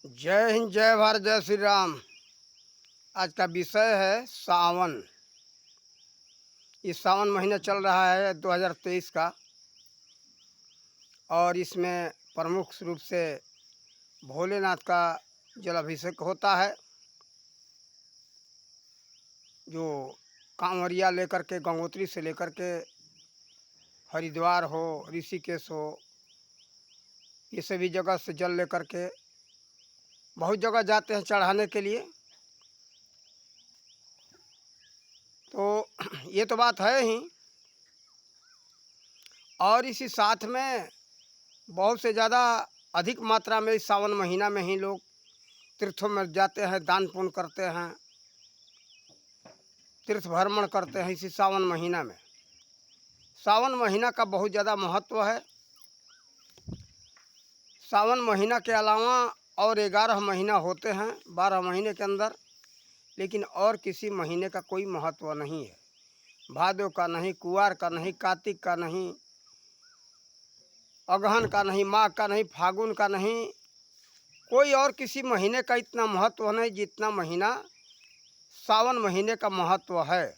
जय हिंद, जय भारत, जय श्री राम। आज का विषय है सावन। ये सावन महीना चल रहा है 2023 का, और इसमें प्रमुख रूप से भोलेनाथ का जलाभिषेक होता है। जो कांवरिया लेकर के गंगोत्री से लेकर के हरिद्वार हो, ऋषिकेश हो, ये सभी जगह से जल लेकर के बहुत जगह जाते हैं चढ़ाने के लिए। तो ये तो बात है ही, और इसी साथ में बहुत से ज़्यादा अधिक मात्रा में इस सावन महीना में ही लोग तीर्थों में जाते हैं, दान पुण्य करते हैं, तीर्थ भ्रमण करते हैं इसी सावन महीना में। सावन महीना का बहुत ज़्यादा महत्व है। सावन महीना के अलावा और 11 महीना होते हैं 12 महीने के अंदर, लेकिन और किसी महीने का कोई महत्व नहीं है। भादो का नहीं, कुआर का नहीं, कार्तिक का नहीं, अगहन का नहीं, माघ का नहीं, फागुन का नहीं, कोई और किसी महीने का इतना महत्व नहीं जितना महीना सावन महीने का महत्व है।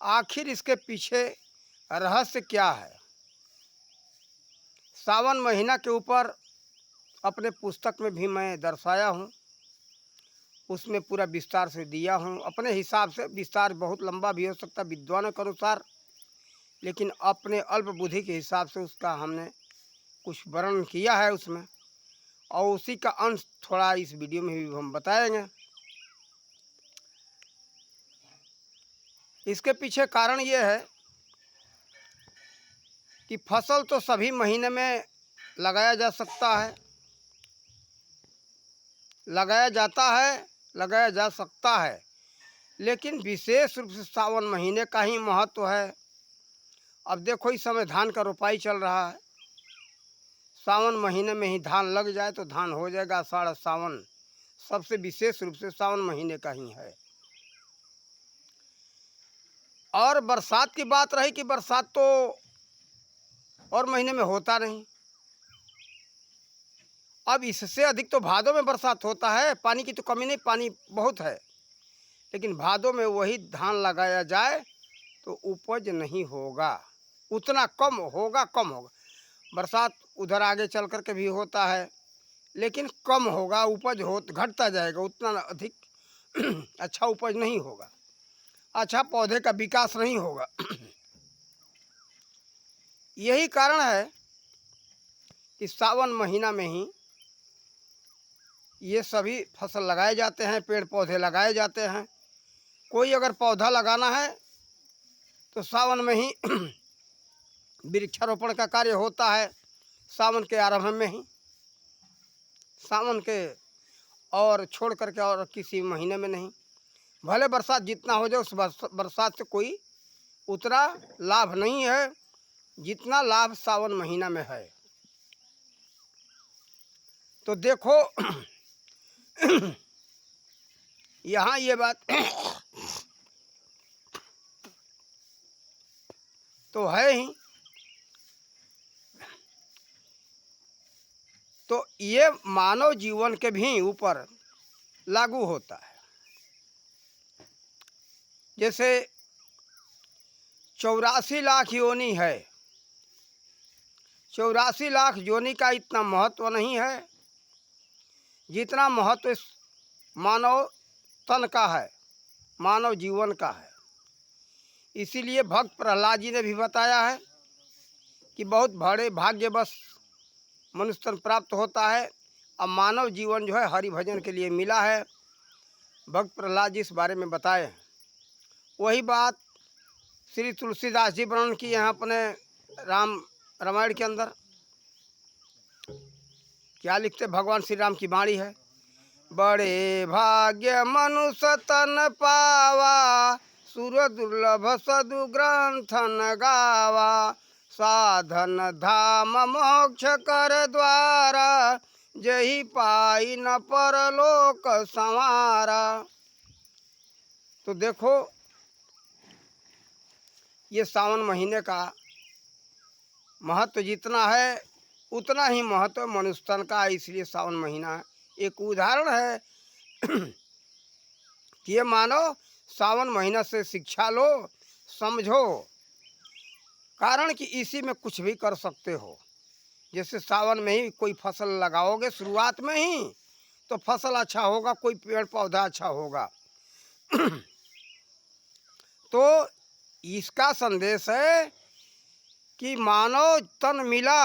आखिर इसके पीछे रहस्य क्या है? सावन महीना के ऊपर अपने पुस्तक में भी मैं दर्शाया हूँ, उसमें पूरा विस्तार से दिया हूँ। अपने हिसाब से विस्तार बहुत लंबा भी हो सकता विद्वानों के अनुसार, लेकिन अपने अल्प बुद्धि के हिसाब से उसका हमने कुछ वर्णन किया है उसमें, और उसी का अंश थोड़ा इस वीडियो में भी हम बताएंगे। इसके पीछे कारण ये है कि फसल तो सभी महीने में लगाया जा सकता है, लगाया जाता है, लगाया जा सकता है, लेकिन विशेष रूप से सावन महीने का ही महत्व है। अब देखो, इस समय धान का रोपाई चल रहा है। सावन महीने में ही धान लग जाए तो धान हो जाएगा। आषाढ़ सावन सबसे विशेष रूप से सावन महीने का ही है। और बरसात की बात रही कि बरसात तो और महीने में होता नहीं। अब इससे अधिक तो भादों में बरसात होता है। पानी की तो कमी नहीं, पानी बहुत है, लेकिन भादों में वही धान लगाया जाए तो उपज नहीं होगा, उतना कम होगा, कम होगा। बरसात उधर आगे चल कर के भी होता है, लेकिन कम होगा, उपज हो घटता जाएगा, उतना अधिक अच्छा उपज नहीं होगा, अच्छा पौधे का विकास नहीं होगा। यही कारण है कि सावन महीना में ही ये सभी फसल लगाए जाते हैं, पेड़ पौधे लगाए जाते हैं। कोई अगर पौधा लगाना है तो सावन में ही वृक्षारोपण का कार्य होता है, सावन के आरंभ में ही। सावन के और छोड़ करके और किसी महीने में नहीं। भले बरसात जितना हो जाए, उस बरसात से कोई उतना लाभ नहीं है जितना लाभ सावन महीना में है। तो देखो यहाँ ये बात तो है ही। तो ये मानव जीवन के भी ऊपर लागू होता है। जैसे 84 लाख योनि है, 84 लाख योनि का इतना महत्व नहीं है जितना महत्व इस मानव तन का है, मानव जीवन का है। इसीलिए भक्त प्रहलाद जी ने भी बताया है कि बहुत बड़े भाग्यवश मनुष्य तन प्राप्त होता है। अब मानव जीवन जो है हरि भजन के लिए मिला है। भक्त प्रहलाद जी इस बारे में बताए हैं। वही बात श्री तुलसीदास जी वर्णन की यहाँ अपने रामायण के अंदर। क्या लिखते? भगवान श्री राम की वाणी है, बड़े भाग्य मनुष्य तन पावा, सुर दुर्लभ सदु ग्रंथन गावा, साधन धाम मोक्ष कर द्वारा, जही पाई न परलोक संवारा। तो देखो, ये सावन महीने का महत्व जितना है उतना ही महत्व मनुष्य तन का, इसलिए सावन महीना एक उदाहरण है कि ये मानो सावन महीना से शिक्षा लो, समझो, कारण कि इसी में कुछ भी कर सकते हो। जैसे सावन में ही कोई फसल लगाओगे शुरुआत में ही तो फसल अच्छा होगा, कोई पेड़ पौधा अच्छा होगा। तो इसका संदेश है कि मानव तन मिला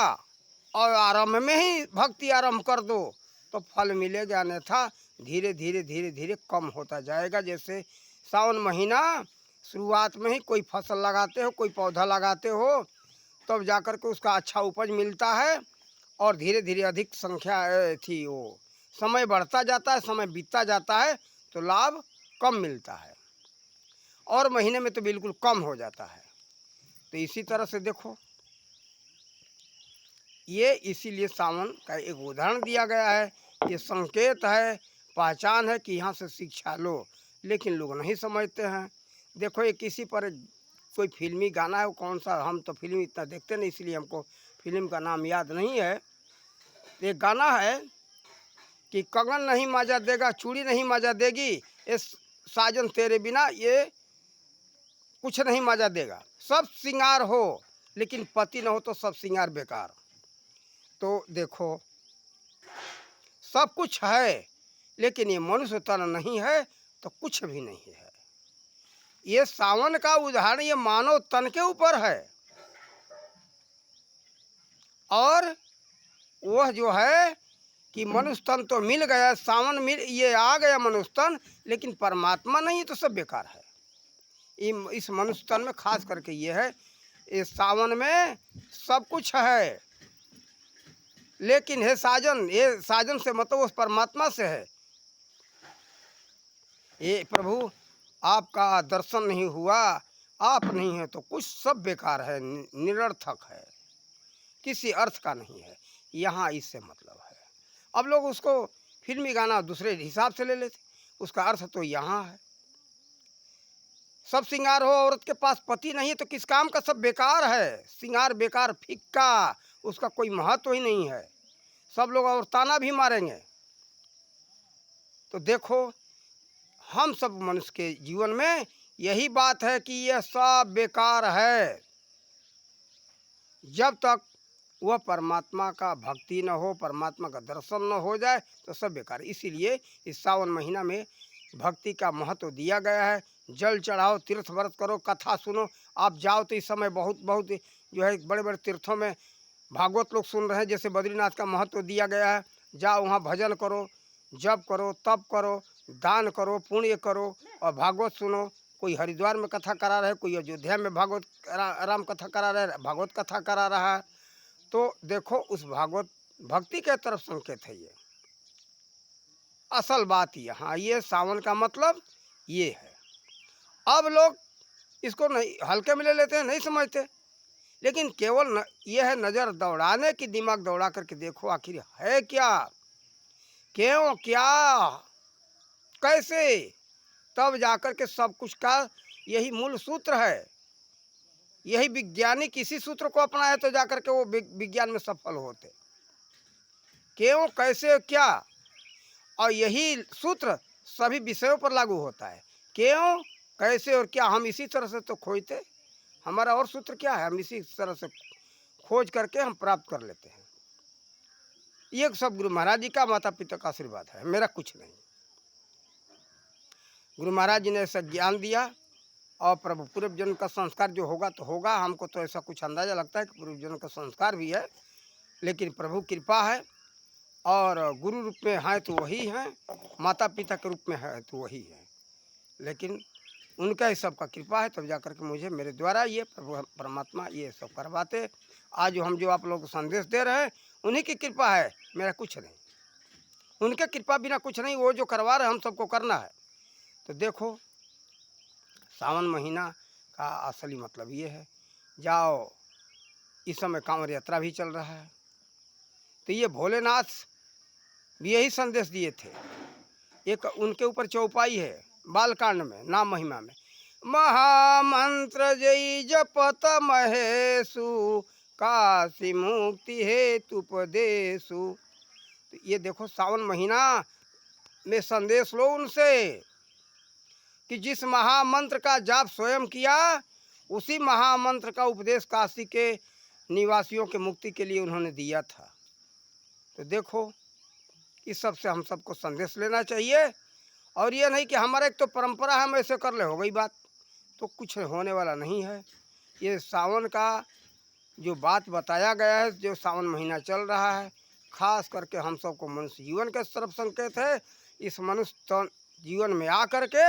और आरंभ में ही भक्ति आरंभ कर दो तो फल मिलेगा, अन्यथा धीरे धीरे धीरे धीरे कम होता जाएगा। जैसे सावन महीना शुरुआत में ही कोई फसल लगाते हो, कोई पौधा लगाते हो, तब जाकर के उसका अच्छा उपज मिलता है और धीरे धीरे अधिक संख्या थी वो समय बढ़ता जाता है, समय बीतता जाता है तो लाभ कम मिलता है और महीने में तो बिल्कुल कम हो जाता है। तो इसी तरह से देखो, ये इसीलिए सावन का एक उदाहरण दिया गया है, ये संकेत है, पहचान है कि यहाँ से शिक्षा लो, लेकिन लोग नहीं समझते हैं। देखो ये किसी पर कोई फिल्मी गाना है, वो कौन सा, हम तो फिल्म इतना देखते नहीं इसलिए हमको फिल्म का नाम याद नहीं है। एक गाना है कि कंगन नहीं मजा देगा, चूड़ी नहीं मजा देगी, ये साजन तेरे बिना ये कुछ नहीं मजा देगा। सब श्रृंगार हो लेकिन पति न हो तो सब श्रृंगार बेकार। तो देखो सब कुछ है लेकिन ये मनुष्य तन नहीं है तो कुछ भी नहीं है। ये सावन का उदाहरण ये मानव तन के ऊपर है और वह जो है कि मनुष्य तन तो मिल गया, सावन मिल ये आ गया मनुष्य तन, लेकिन परमात्मा नहीं तो सब बेकार है। इस मनुष्य तन में खास करके ये है, इस सावन में सब कुछ है लेकिन हे साजन, ये साजन से मतलब उस परमात्मा से है। ये प्रभु आपका दर्शन नहीं हुआ, आप नहीं है तो कुछ सब बेकार है, निरर्थक है, किसी अर्थ का नहीं है। यहाँ इससे मतलब है। अब लोग उसको फिल्मी गाना दूसरे हिसाब से ले लेते, उसका अर्थ तो यहाँ है। सब श्रृंगार हो, औरत के पास पति नहीं तो किस काम का, सब बेकार है, श्रृंगार बेकार, फिक्का, उसका कोई महत्व ही नहीं है। सब लोग और ताना भी मारेंगे। तो देखो हम सब मनुष्य के जीवन में यही बात है कि यह सब बेकार है। जब तक वह परमात्मा का भक्ति न हो, परमात्मा का दर्शन न हो जाए तो सब बेकार। इसीलिए इस सावन महीना में भक्ति का महत्व दिया गया है। जल चढ़ाओ, तीर्थ व्रत करो, कथा सुनो। आप जाओ तो इस समय बहुत बहुत जो है बड़े बड़े तीर्थों में भागवत लोग सुन रहे हैं। जैसे बद्रीनाथ का महत्व दिया गया है, जाओ वहाँ भजन करो, जप करो, तप करो, दान करो, पुण्य करो और भागवत सुनो। कोई हरिद्वार में कथा करा रहा है, कोई अयोध्या में भागवत राम कथा करा रहा है, भागवत कथा करा रहा है। तो देखो उस भागवत भक्ति के तरफ संकेत है। ये असल बात यहाँ, ये सावन का मतलब ये है। अब लोग इसको नहीं हल्के में ले लेते हैं, नहीं समझते, लेकिन केवल ये है नज़र दौड़ाने की, दिमाग दौड़ा करके देखो आखिर है क्या, क्यों, क्या, कैसे, तब जाकर के सब कुछ का यही मूल सूत्र है। यही वैज्ञानिक इसी सूत्र को अपनाए तो जाकर के वो विज्ञान में सफल होते। क्यों, कैसे, क्या, और यही सूत्र सभी विषयों पर लागू होता है। क्यों, कैसे और क्या, हम इसी तरह से तो खोजते, हमारा और सूत्र क्या है, हम इसी तरह से खोज करके हम प्राप्त कर लेते हैं। ये सब गुरु महाराज जी का, माता पिता का आशीर्वाद है, मेरा कुछ नहीं। गुरु महाराज जी ने ऐसा ज्ञान दिया और प्रभु पूर्व जन्म का संस्कार जो होगा तो होगा। हमको तो ऐसा कुछ अंदाज़ा लगता है कि पूर्व जन्म का संस्कार भी है, लेकिन प्रभु कृपा है और गुरु रूप में है तो वही है, माता पिता के रूप में है तो वही है, लेकिन उनका ही सबका कृपा है। तब जाकर के मुझे मेरे द्वारा ये प्रभु परमात्मा ये सब करवाते। आज हम जो आप लोगों को संदेश दे रहे हैं उन्हीं की कृपा है, मेरा कुछ नहीं। उनके कृपा बिना कुछ नहीं, वो जो करवा रहे हैं हम सबको करना है। तो देखो सावन महीना का असली मतलब ये है। जाओ, इस समय कांवड़ यात्रा भी चल रहा है, तो ये भोलेनाथ भी यही संदेश दिए थे। एक उनके ऊपर चौपाई है बालकांड में, नाम महिमा में, महामंत्र जय जपत महेशु काशी मुक्ति हेतु उपदेशु। तो ये देखो सावन महीना में संदेश लो उनसे कि जिस महामंत्र का जाप स्वयं किया, उसी महामंत्र का उपदेश काशी के निवासियों के मुक्ति के लिए उन्होंने दिया था। तो देखो इस सब से हम सबको संदेश लेना चाहिए, और ये नहीं कि हमारा एक तो परंपरा है हम ऐसे कर ले हो गई बात, तो कुछ होने वाला नहीं है। ये सावन का जो बात बताया गया है, जो सावन महीना चल रहा है, खास करके हम सबको मनुष्य जीवन के तरफ संकेत है। इस मनुष्य जीवन में आकर के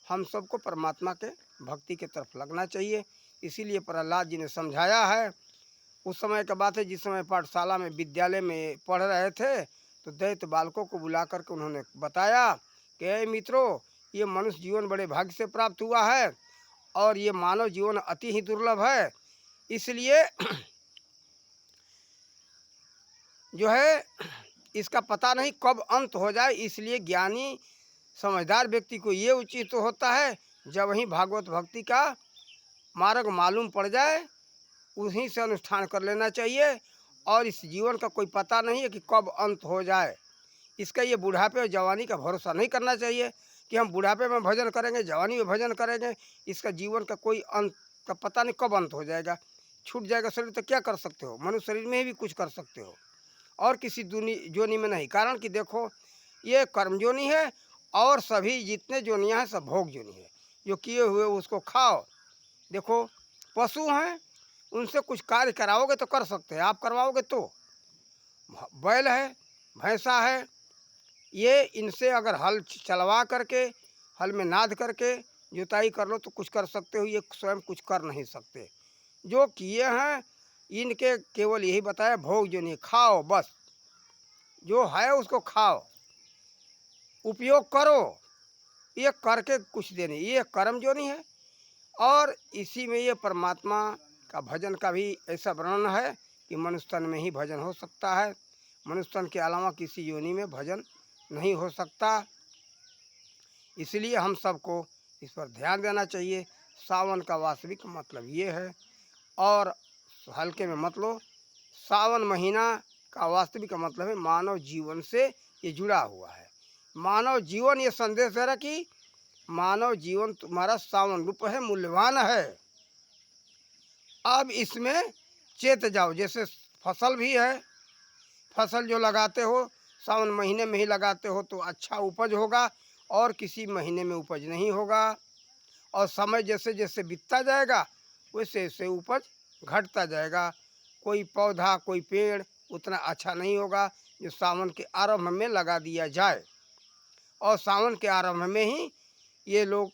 हम सबको परमात्मा के भक्ति के तरफ लगना चाहिए। इसीलिए प्रहलाद जी ने समझाया है। उस समय की बात है जिस समय पाठशाला में विद्यालय में पढ़ रहे थे, तो दैत्य बालकों को बुला करके उन्होंने बताया कि मित्रों, ये मनुष्य जीवन बड़े भाग्य से प्राप्त हुआ है और ये मानव जीवन अति ही दुर्लभ है। इसलिए जो है इसका पता नहीं कब अंत हो जाए, इसलिए ज्ञानी समझदार व्यक्ति को ये उचित तो होता है जब वहीं भागवत भक्ति का मार्ग मालूम पड़ जाए उन्हीं से अनुष्ठान कर लेना चाहिए। और इस जीवन का कोई पता नहीं है कि कब अंत हो जाए। इसका ये बुढ़ापे और जवानी का भरोसा नहीं करना चाहिए कि हम बुढ़ापे में भजन करेंगे, जवानी में भजन करेंगे। इसका जीवन का कोई अंत का पता नहीं कब अंत हो जाएगा। छूट जाएगा शरीर तो क्या कर सकते हो, मनुष्य शरीर में भी कुछ कर सकते हो और किसी जोनी में नहीं। कारण कि देखो ये कर्म जोनी है और सभी जितने जोनियाँ हैं सब भोग जोनी है। जो किए हुए उसको खाओ। देखो पशु हैं, उनसे कुछ कार्य कराओगे तो कर सकते हैं, आप करवाओगे तो। बैल है, भैंसा है, ये इनसे अगर हल चलवा करके, हल में नाद करके जुताई कर लो तो कुछ कर सकते हो, ये स्वयं कुछ कर नहीं सकते। जो किए हैं इनके केवल यही बताया भोग जो नहीं, खाओ बस, जो है उसको खाओ, उपयोग करो, ये करके कुछ देने, ये कर्म जो नहीं है। और इसी में ये परमात्मा का भजन का भी ऐसा वर्णन है कि मनुष्य तन में ही भजन हो सकता है, मनुष्य तन के अलावा किसी योनि में भजन नहीं हो सकता। इसलिए हम सबको इस पर ध्यान देना चाहिए। सावन का वास्तविक मतलब ये है, और हल्के में मत लो। सावन महीना का वास्तविक मतलब है मानव जीवन से ये जुड़ा हुआ है। मानव जीवन ये संदेश दे रहा कि मानव जीवन तुम्हारा सावन रूप है, मूल्यवान है। अब इसमें चेत जाओ। जैसे फसल भी है, फसल जो लगाते हो सावन महीने में ही लगाते हो तो अच्छा उपज होगा, और किसी महीने में उपज नहीं होगा। और समय जैसे जैसे बीतता जाएगा वैसे वैसे उपज घटता जाएगा। कोई पौधा कोई पेड़ उतना अच्छा नहीं होगा जो सावन के आरंभ में लगा दिया जाए। और सावन के आरंभ में ही ये लोग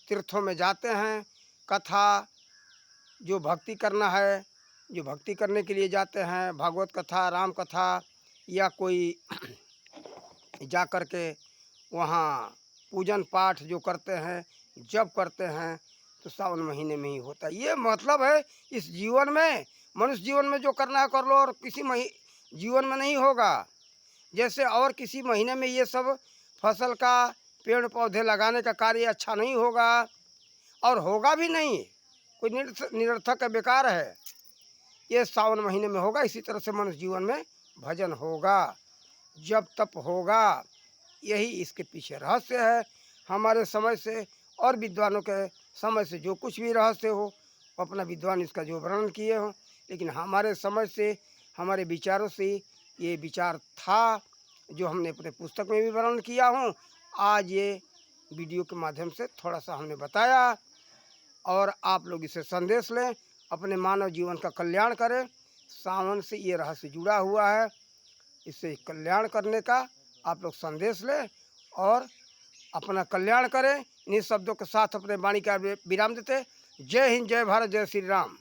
तीर्थों में जाते हैं। कथा जो भक्ति करना है, जो भक्ति करने के लिए जाते हैं, भागवत कथा, राम कथा, या कोई जा कर के वहाँ पूजन पाठ जो करते हैं, जब करते हैं, तो सावन महीने में ही होता है। ये मतलब है इस जीवन में, मनुष्य जीवन में जो करना है कर लो, और किसी जीवन में नहीं होगा। जैसे और किसी महीने में ये सब फसल का पेड़ पौधे लगाने का कार्य अच्छा नहीं होगा, और होगा भी नहीं, कोई निरर्थक बेकार है। ये सावन महीने में होगा। इसी तरह से मनुष्य जीवन में भजन होगा, जब तप होगा। यही इसके पीछे रहस्य है। हमारे समय से और विद्वानों के समय से जो कुछ भी रहस्य हो, अपना विद्वान इसका जो वर्णन किए हों, लेकिन हमारे समय से, हमारे विचारों से ये विचार था जो हमने अपने पुस्तक में भी वर्णन किया हूँ। आज ये वीडियो के माध्यम से थोड़ा सा हमने बताया, और आप लोग इसे संदेश लें, अपने मानव जीवन का कल्याण करें। सावन से ये रहस्य जुड़ा हुआ है, इससे कल्याण करने का आप लोग संदेश लें और अपना कल्याण करें। इन्हीं शब्दों के साथ अपने वाणी का विराम देते। जय हिंद, जय भारत, जय श्री राम।